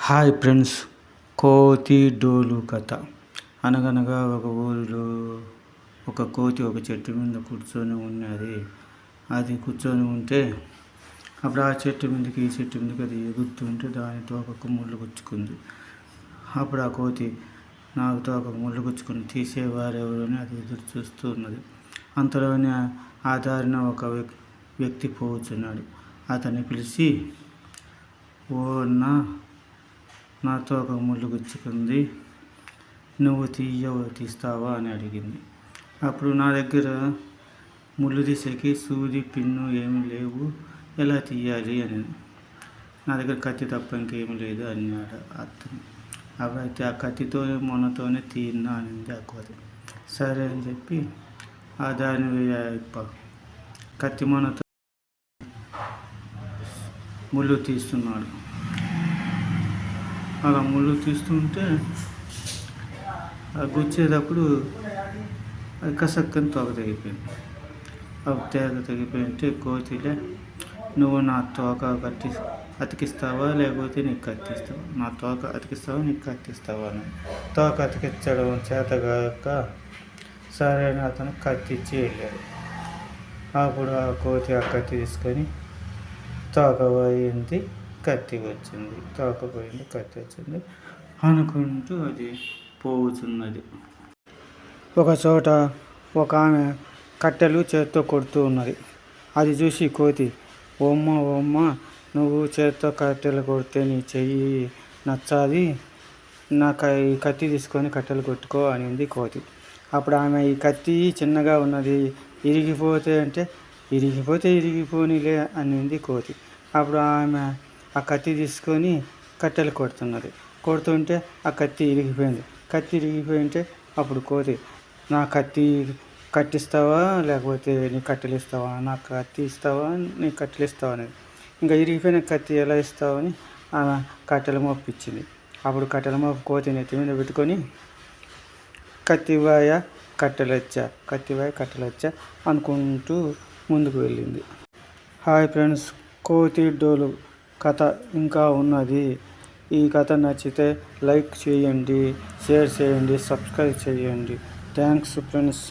Hi friends, కోతి డోలు కథ. అనగనగా ఒక ఊరిలో ఒక కోతి ఒక చెట్టు మీద కూర్చొని ఉన్నది. అది కూర్చొని ఉంటే అప్పుడు ఆ చెట్టు మీదకి ఈ చెట్టు మీదకి అది ఎగురుతుంటే దాని తోకకు ముళ్ళు గుచ్చుకుంది. అప్పుడు ఆ కోతి నాకు తోకకు ముళ్ళు గుచ్చుకుని తీసేవారెవరని అది ఎదురు చూస్తూ ఉన్నది. అంతలోనే ఆ దారిన ఒక వ్యక్తి పోవచ్చున్నాడు. అతన్ని పిలిచి, ఓ అన్నా, నా తోక ముళ్ళు గుచ్చుకుంది, నువ్వు తీస్తావా అని అడిగింది. అప్పుడు నా దగ్గర ముళ్ళు తీసేకి సూది పిన్ను ఏమి లేవు, ఎలా తీయాలి అని. నా దగ్గర కత్తి తప్ప ఇంకేమీ లేదు అన్నాడు అతను. అయితే ఆ కత్తితో మొన్నతోనే తీన్నా అనింది ఆ కోతి. సరే అని చెప్పి ఆ దాని కత్తి మొనతో ముళ్ళు తీస్తున్నాడు. అలా ముళ్ళు తీస్తుంటే అది గుచ్చేటప్పుడు అది కసక్కని తోక తెగిపోయింది. తేగ తెగిపోయింటే కోతిలే, నువ్వు నా తోక అతికిస్తావా లేకపోతే నీకు కత్తిస్తావా, నా తోక అతికిస్తావా నీకు కత్తిస్తావా అని. తోక అతికించడం చేతగాక సరే అని అతను కత్తి ఇచ్చి వెళ్ళాడు. అప్పుడు ఆ కోతి ఆ కత్తి తీసుకొని తోక పోయింది, కత్తి వచ్చింది, తోక పోయింది, కత్తి వచ్చింది అనుకుంటూ అది పోతున్నది. ఒక చోట ఒక ఆమె కట్టెలు చేత్తో కొడుతూ ఉన్నది. అది చూసి కోతి, ఓమ్మ, నువ్వు చేత్తో కట్టెలు కొడితే నీ చెయ్యి నచ్చాది, ఈ కత్తి తీసుకొని కట్టెలు కొట్టుకో అనింది కోతి. అప్పుడు ఆమె, ఈ కత్తి చిన్నగా ఉన్నది, ఇరిగిపోనిలే అనింది కోతి. అప్పుడు ఆమె ఆ కత్తి తీసుకొని కట్టెలు కొడుతుంటే ఆ కత్తి ఇరిగిపోయింటే అప్పుడు కోతి, నా కట్టిస్తావా లేకపోతే నీ కట్టెలు ఇస్తావా, నా కత్తి ఇస్తావా నీ కట్టెలు ఇస్తావా అనేది. ఇంకా ఇరిగిపోయిన కత్తి ఎలా ఇస్తావని ఆమె కట్టెల మోపు ఇచ్చింది. అప్పుడు కట్టెల మోపు కోతి నెత్తి మీద పెట్టుకొని కత్తివాయ కట్టెలొచ్చా అనుకుంటూ ముందుకు వెళ్ళింది. హాయ్ ఫ్రెండ్స్, కోతి డోలు కథ ఇంకా ఉన్నది. ఈ కథ నచ్చితే లైక్ చేయండి, షేర్ చేయండి, సబ్స్క్రైబ్ చేయండి. Thanks friends.